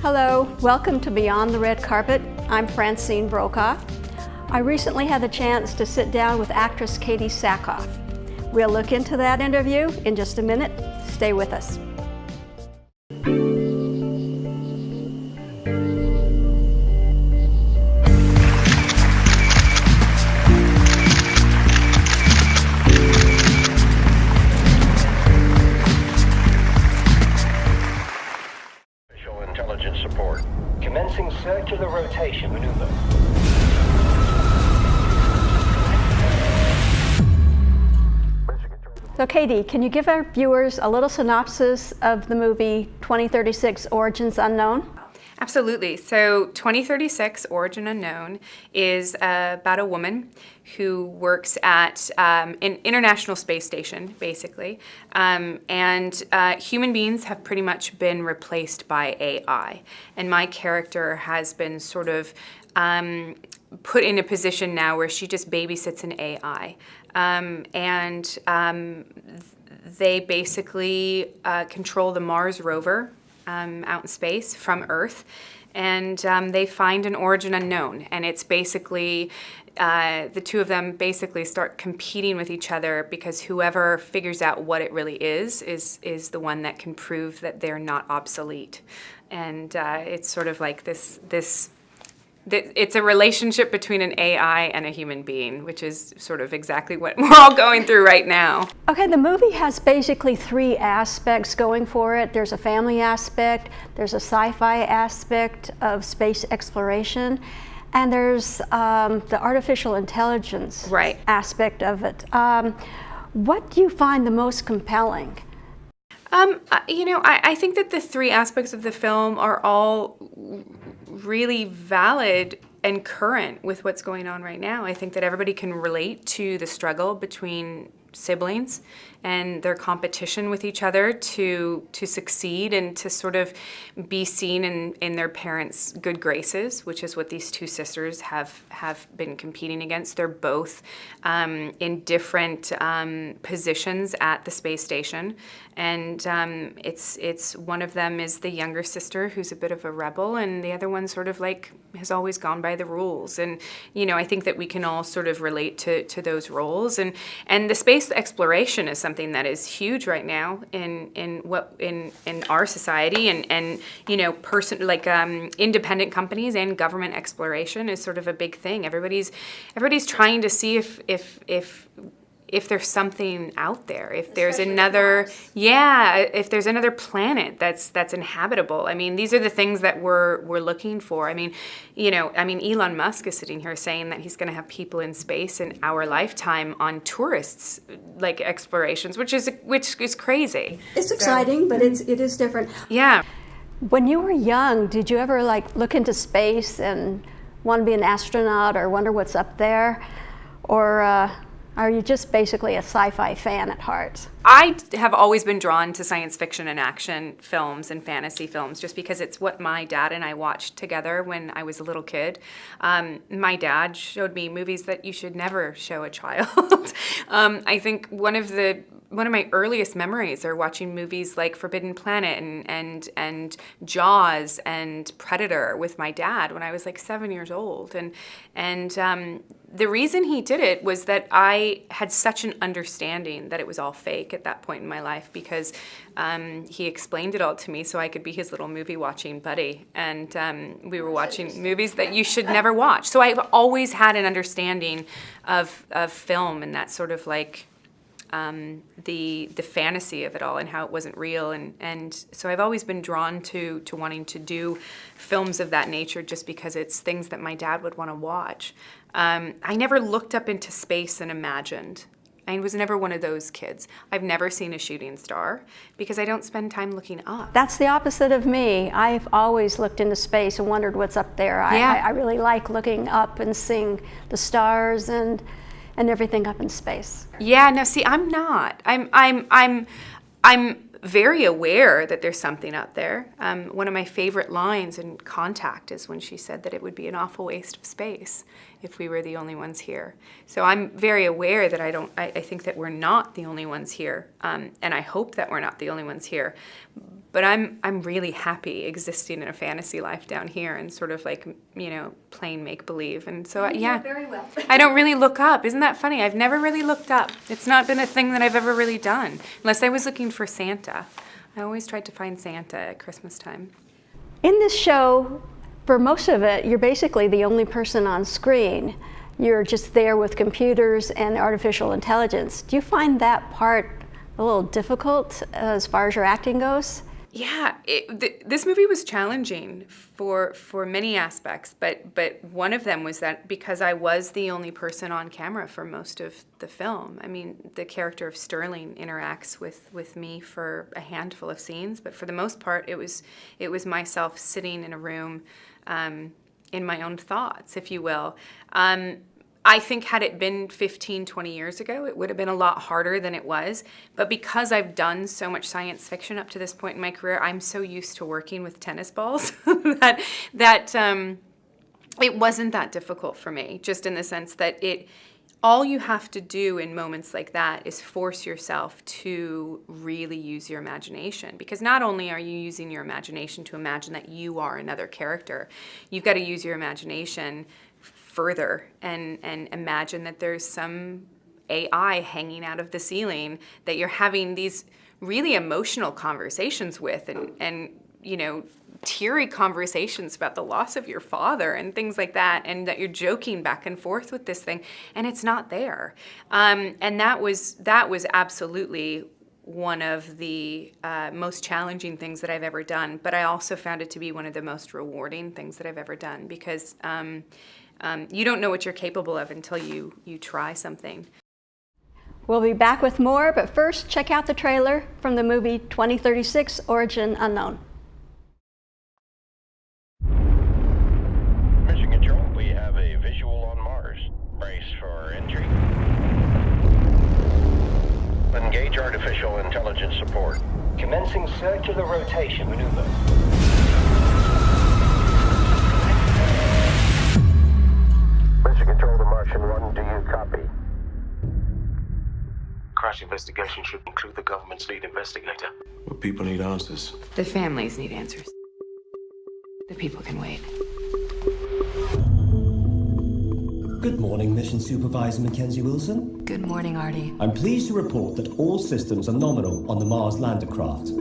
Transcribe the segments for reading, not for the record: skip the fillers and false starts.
Hello, welcome to Beyond the Red Carpet. I'm Francine Brokaw. I recently had the chance to sit down with actress Katee Sackhoff. We'll look into that interview in just a minute. Stay with us. Support. Commencing circular rotation maneuver. So Katee, can you give our viewers a little synopsis of the movie 2036 Origins Unknown? Absolutely. So 2036 Origin Unknown is about a woman who works at an international space station, basically. And human beings have pretty much been replaced by AI. And my character has been sort of put in a position now where she just babysits an AI. They basically control the Mars rover out in space from Earth, and they find an origin unknown, and it's basically the two of them basically start competing with each other because whoever figures out what it really is the one that can prove that they're not obsolete. And it's sort of like it's a relationship between an AI and a human being, which is sort of exactly what we're all going through right now. Okay, the movie has basically three aspects going for it. There's a family aspect, there's a sci-fi aspect of space exploration, and there's the artificial intelligence aspect of it. What do you find the most compelling? I think that the three aspects of the film are all really valid and current with what's going on right now. I think that everybody can relate to the struggle between siblings and their competition with each other to succeed and to sort of be seen in their parents' good graces, which is what these two sisters have been competing against. They're both in different positions at the space station, and it's one of them is the younger sister who's a bit of a rebel, and the other one sort of like has always gone by the rules. And I think that we can all sort of relate to those roles, and the space exploration is something that is huge right now in our society, and independent companies and government exploration is sort of a big thing. Everybody's trying to see if there's something out there, if there's if there's another planet that's inhabitable. I mean, these are the things that we're looking for. I mean, Elon Musk is sitting here saying that he's going to have people in space in our lifetime on tourists like explorations, which is crazy. It's exciting, but it is different. Yeah. When you were young, did you ever look into space and want to be an astronaut or wonder what's up there, or are you just basically a sci-fi fan at heart? I have always been drawn to science fiction and action films and fantasy films just because it's what my dad and I watched together when I was a little kid. My dad showed me movies that you should never show a child. I think one of my earliest memories are watching movies like Forbidden Planet and Jaws and Predator with my dad when I was like 7 years old. And the reason he did it was that I had such an understanding that it was all fake at that point in my life, because he explained it all to me so I could be his little movie watching buddy. And we were watching movies that you should never watch. So I've always had an understanding of film and that sort of like the fantasy of it all and how it wasn't real, and so I've always been drawn to wanting to do films of that nature just because it's things that my dad would want to watch. I never looked up into space and imagined. I was never one of those kids. I've never seen a shooting star because I don't spend time looking up. That's the opposite of me. I've always looked into space and wondered what's up there. I really like looking up and seeing the stars and everything up in space. Yeah, no, see, I'm not. I'm very aware that there's something out there. One of my favorite lines in Contact is when she said that it would be an awful waste of space if we were the only ones here. So I'm very aware that I think that we're not the only ones here, and I hope that we're not the only ones here. But I'm really happy existing in a fantasy life down here and sort of like, playing make-believe. And so, yeah, very well. I don't really look up. Isn't that funny? I've never really looked up. It's not been a thing that I've ever really done, unless I was looking for Santa. I always tried to find Santa at Christmas time. In this show, for most of it, you're basically the only person on screen. You're just there with computers and artificial intelligence. Do you find that part a little difficult as far as your acting goes? Yeah, this movie was challenging for many aspects, but one of them was that because I was the only person on camera for most of the film. I mean, the character of Sterling interacts with me for a handful of scenes, but for the most part, it was myself sitting in a room in my own thoughts, if you will. I think had it been 15, 20 years ago, it would have been a lot harder than it was. But because I've done so much science fiction up to this point in my career, I'm so used to working with tennis balls that it wasn't that difficult for me, just in the sense that all you have to do in moments like that is force yourself to really use your imagination. Because not only are you using your imagination to imagine that you are another character, you've got to use your imagination further and imagine that there's some AI hanging out of the ceiling that you're having these really emotional conversations with and teary conversations about the loss of your father and things like that, and that you're joking back and forth with this thing, and it's not there. And that was absolutely one of the most challenging things that I've ever done, but I also found it to be one of the most rewarding things that I've ever done, because you don't know what you're capable of until you try something. We'll be back with more, but first check out the trailer from the movie 2036 Origin Unknown. Mission Control, we have a visual on Mars. Brace for entry. Engage artificial intelligence support. Commencing circular rotation maneuver. Mission Control to Martian 1, do you copy? Crash investigation should include the government's lead investigator. Well, people need answers. The families need answers. The people can wait. Good morning, Mission Supervisor Mackenzie Wilson. Good morning, Artie. I'm pleased to report that all systems are nominal on the Mars lander craft.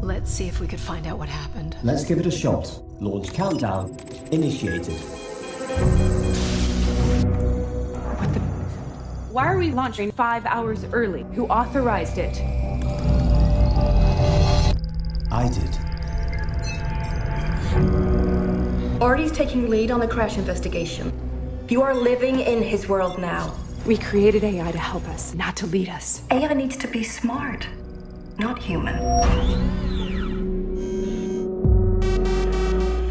Let's see if we could find out what happened. Let's give it a shot. Launch countdown initiated. Why are we launching 5 hours early? Who authorized it? I did. Artie's taking lead on the crash investigation. You are living in his world now. We created AI to help us, not to lead us. AI needs to be smart, not human.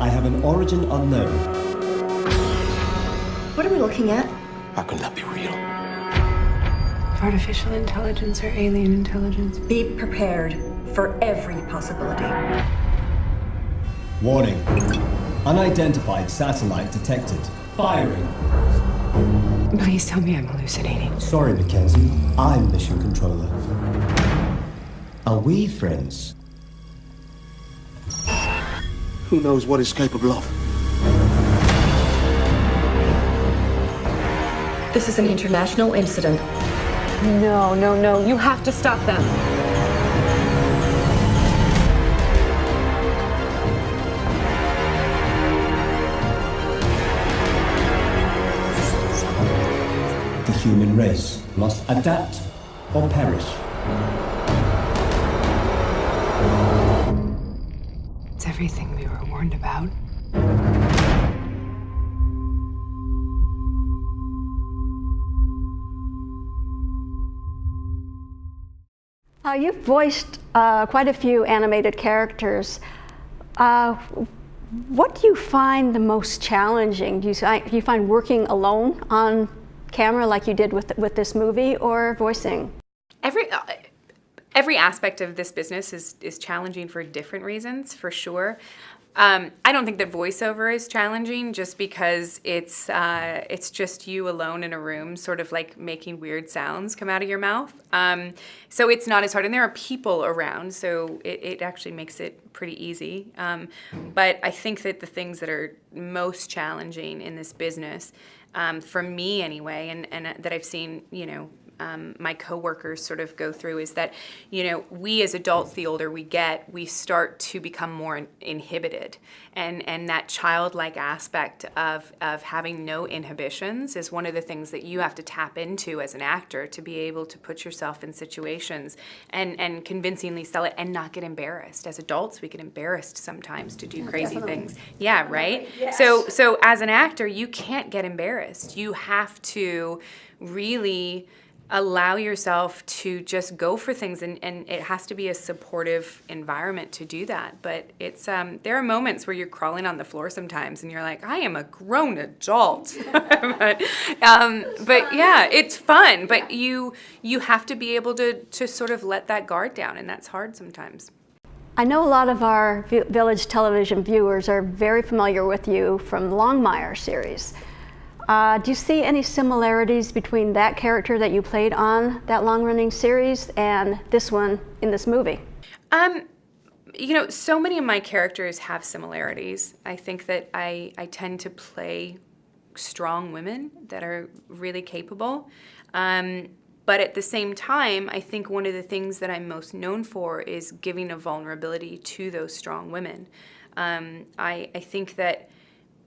I have an origin unknown. What are we looking at? How can that be real? Artificial intelligence or alien intelligence? Be prepared for every possibility. Warning. Unidentified satellite detected. Firing. Please tell me I'm hallucinating. Sorry, Mackenzie. I'm Mission Controller. Are we friends? Who knows what it's capable of? This is an international incident. No, no, no. You have to stop them. The human race must adapt or perish. It's everything we were warned about. You've voiced quite a few animated characters. What do you find the most challenging? Do you find working alone on camera like you did with this movie, or voicing? Every aspect of this business is challenging for different reasons, for sure. I don't think that voiceover is challenging, just because it's just you alone in a room, sort of like making weird sounds come out of your mouth. So it's not as hard, and there are people around, so it actually makes it pretty easy. But I think that the things that are most challenging in this business, for me anyway, and that I've seen, my coworkers sort of go through, is that, we as adults, the older we get, we start to become more inhibited. And that childlike aspect of having no inhibitions is one of the things that you have to tap into as an actor, to be able to put yourself in situations and convincingly sell it and not get embarrassed. As adults, we get embarrassed sometimes to do crazy things. Yeah, right? Yes. So as an actor, you can't get embarrassed. You have to really allow yourself to just go for things, and it has to be a supportive environment to do that. But it's there are moments where you're crawling on the floor sometimes, and you're like, I am a grown adult. but yeah, it's fun. But you have to be able to sort of let that guard down, and that's hard sometimes. I know a lot of our Village television viewers are very familiar with you from the Longmire series. Do you see any similarities between that character that you played on that long-running series and this one in this movie? So many of my characters have similarities. I think that I tend to play strong women that are really capable. But at the same time, I think one of the things that I'm most known for is giving a vulnerability to those strong women. I think that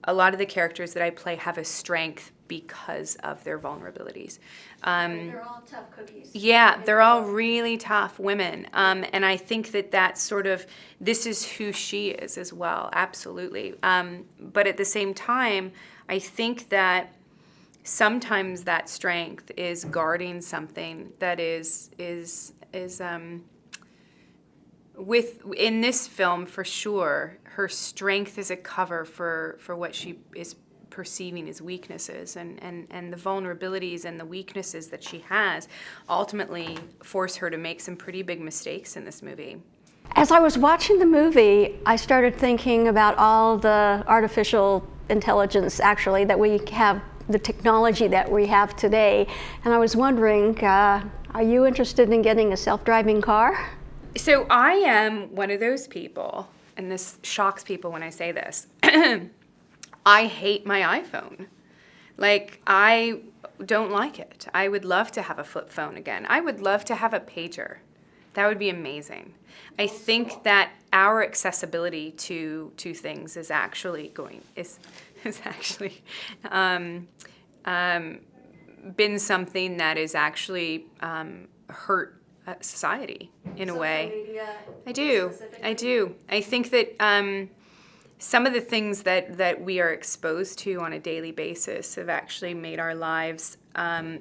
a lot of the characters that I play have a strength because of their vulnerabilities. They're all tough cookies. Yeah, they're all really tough women. And I think that that's sort of, this is who she is as well, absolutely. But at the same time, I think that sometimes that strength is guarding something that is in this film, for sure, her strength is a cover for what she is perceiving as weaknesses, and the vulnerabilities and the weaknesses that she has ultimately force her to make some pretty big mistakes in this movie. As I was watching the movie, I started thinking about all the artificial intelligence, actually, that we have, the technology that we have today, and I was wondering, are you interested in getting a self-driving car? So I am one of those people, and this shocks people when I say this, I hate my iPhone. Like, I don't like it. I would love to have a flip phone again. I would love to have a pager. That would be amazing. I think that our accessibility to things is actually been something that is actually hurt society in a way. Media, I do. I think that some of the things that we are exposed to on a daily basis have actually made our lives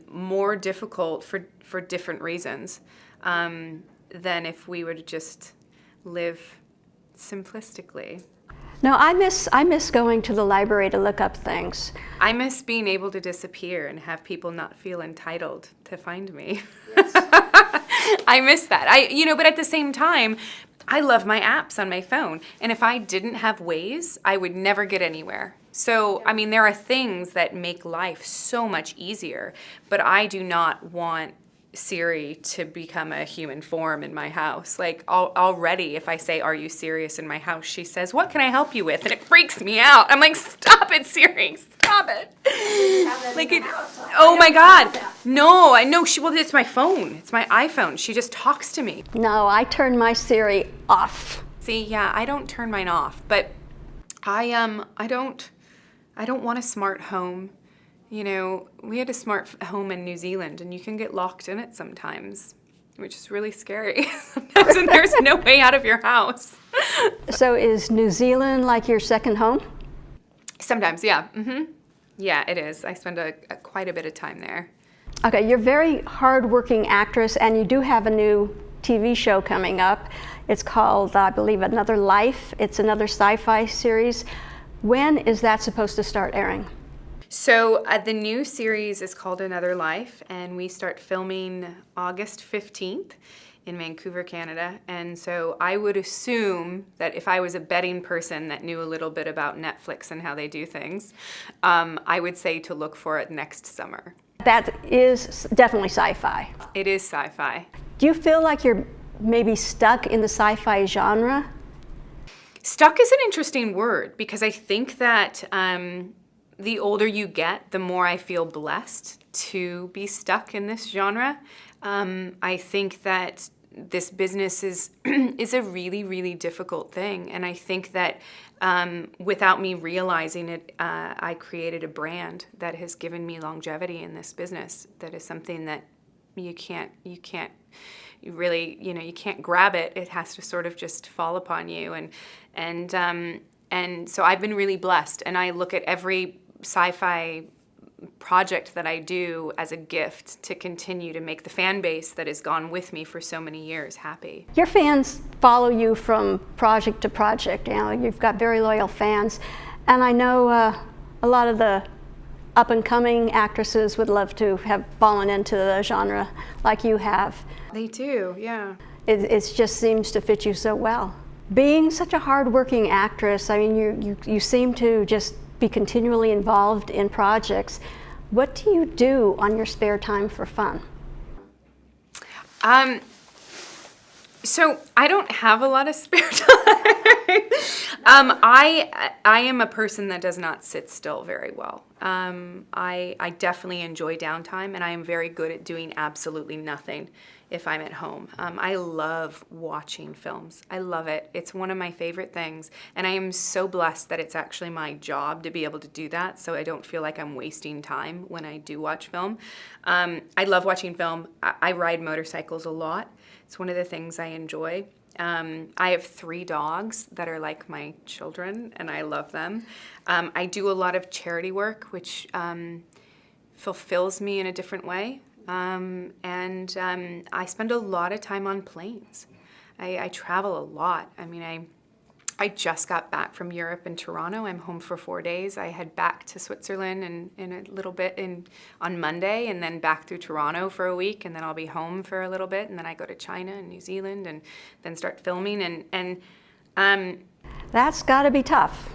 more difficult for different reasons than if we were to just live simplistically. No, I miss going to the library to look up things. I miss being able to disappear and have people not feel entitled to find me. Yes. I miss that. But at the same time, I love my apps on my phone. And if I didn't have Waze, I would never get anywhere. So, I mean, there are things that make life so much easier, but I do not want Siri to become a human form in my house. Like, already, if I say, "Are you serious?" in my house, she says, "What can I help you with?" And it freaks me out. I'm like, "Stop it, Siri, stop it." Like, oh my God. No, I know. Well, it's my phone. It's my iPhone. She just talks to me. No, I turn my Siri off. See, yeah, I don't turn mine off, but I don't want a smart home. We had a smart home in New Zealand, and you can get locked in it sometimes, which is really scary. Sometimes when there's no way out of your house. So is New Zealand like your second home? Sometimes, yeah. Mm-hmm. Yeah, it is. I spend quite a bit of time there. Okay, you're a very hardworking actress, and you do have a new TV show coming up. It's called, I believe, Another Life. It's another sci-fi series. When is that supposed to start airing? So the new series is called Another Life, and we start filming August 15th in Vancouver, Canada. And so I would assume that if I was a betting person that knew a little bit about Netflix and how they do things, I would say to look for it next summer. That is definitely sci-fi. It is sci-fi. Do you feel like you're maybe stuck in the sci-fi genre? Stuck is an interesting word, because I think that the older you get, the more I feel blessed to be stuck in this genre. I think that this business is is a really, really difficult thing. And I think that without me realizing it, I created a brand that has given me longevity in this business. That is something that you can't really, you can't grab it. It has to sort of just fall upon you. And so I've been really blessed. And I look at every sci-fi project that I do as a gift to continue to make the fan base that has gone with me for so many years happy. Your fans follow you from project to project. You've got very loyal fans. And I know a lot of the up-and-coming actresses would love to have fallen into the genre like you have. They do, yeah. It just seems to fit you so well. Being such a hard-working actress, I mean, you seem to just be continually involved in projects. What do you do on your spare time for fun? So I don't have a lot of spare time. I am a person that does not sit still very well. I definitely enjoy downtime, and I am very good at doing absolutely nothing if I'm at home. I love watching films. I love it. It's one of my favorite things, and I am so blessed that it's actually my job to be able to do that, so I don't feel like I'm wasting time when I do watch film. I love watching film. I ride motorcycles a lot. It's one of the things I enjoy. I have 3 dogs that are like my children, and I love them. I do a lot of charity work, which fulfills me in a different way. And I spend a lot of time on planes. I travel a lot. I mean, I just got back from Europe and Toronto. I'm home for 4 days. I head back to Switzerland in a little bit on Monday, and then back through Toronto for a week, and then I'll be home for a little bit, and then I go to China and New Zealand, and then start filming. That's got to be tough.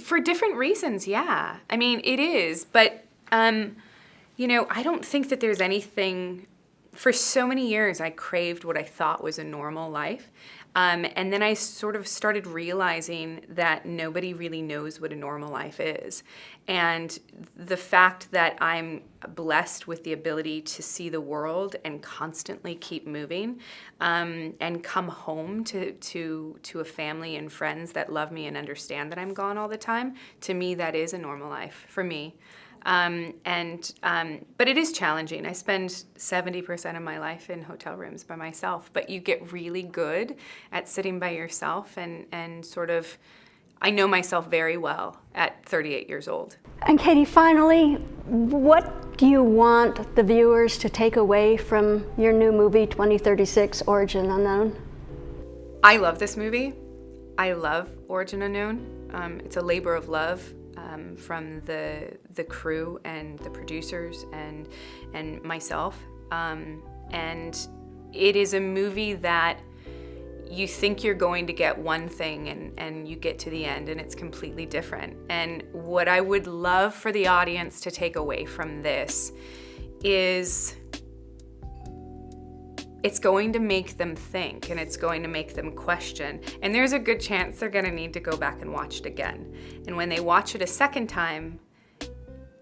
For different reasons, yeah. I mean, it is, but I don't think that there's anything. For so many years, I craved what I thought was a normal life. And then I sort of started realizing that nobody really knows what a normal life is. And the fact that I'm blessed with the ability to see the world and constantly keep moving, and come home to a family and friends that love me and understand that I'm gone all the time, to me, that is a normal life for me. But it is challenging. I spend 70% of my life in hotel rooms by myself, but you get really good at sitting by yourself and sort of, I know myself very well at 38 years old. And Katee, finally, what do you want the viewers to take away from your new movie, 2036 Origin Unknown? I love this movie. I love Origin Unknown. It's a labor of love. From the crew and the producers and myself, and it is a movie that you think you're going to get one thing and you get to the end and it's completely different. And what I would love for the audience to take away from this is it's going to make them think, and it's going to make them question. And there's a good chance they're gonna need to go back and watch it again. And when they watch it a second time,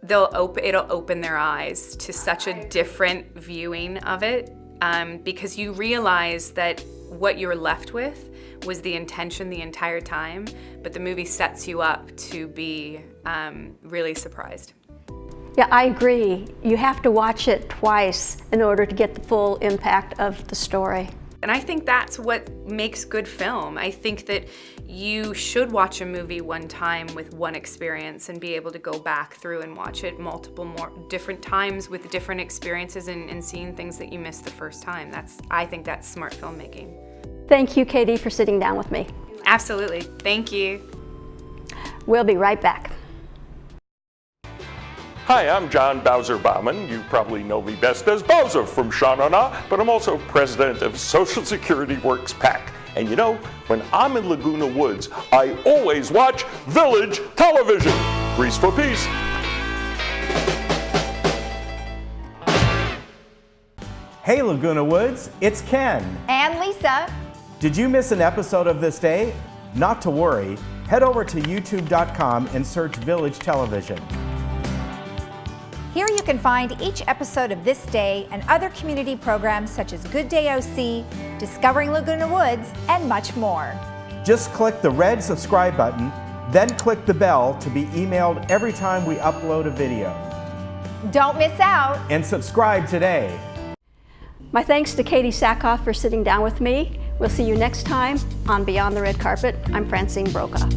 it'll open their eyes to such a different viewing of it, because you realize that what you're left with was the intention the entire time, but the movie sets you up to be really surprised. Yeah, I agree. You have to watch it twice in order to get the full impact of the story. And I think that's what makes good film. I think that you should watch a movie one time with one experience and be able to go back through and watch it more different times with different experiences and seeing things that you missed the first time. I think that's smart filmmaking. Thank you, Katee, for sitting down with me. Absolutely. Thank you. We'll be right back. Hi, I'm John Bowser Bauman. You probably know me best as Bowser from Sha-Na-Na, but I'm also president of Social Security Works PAC. And you know, when I'm in Laguna Woods, I always watch Village television. Grease for peace. Hey Laguna Woods, it's Ken. And Lisa. Did you miss an episode of This Day? Not to worry. Head over to youtube.com and search Village Television. Here you can find each episode of This Day and other community programs such as Good Day OC, Discovering Laguna Woods, and much more. Just click the red subscribe button, then click the bell to be emailed every time we upload a video. Don't miss out. And subscribe today. My thanks to Katee Sackhoff for sitting down with me. We'll see you next time on Beyond the Red Carpet. I'm Francine Brokaw.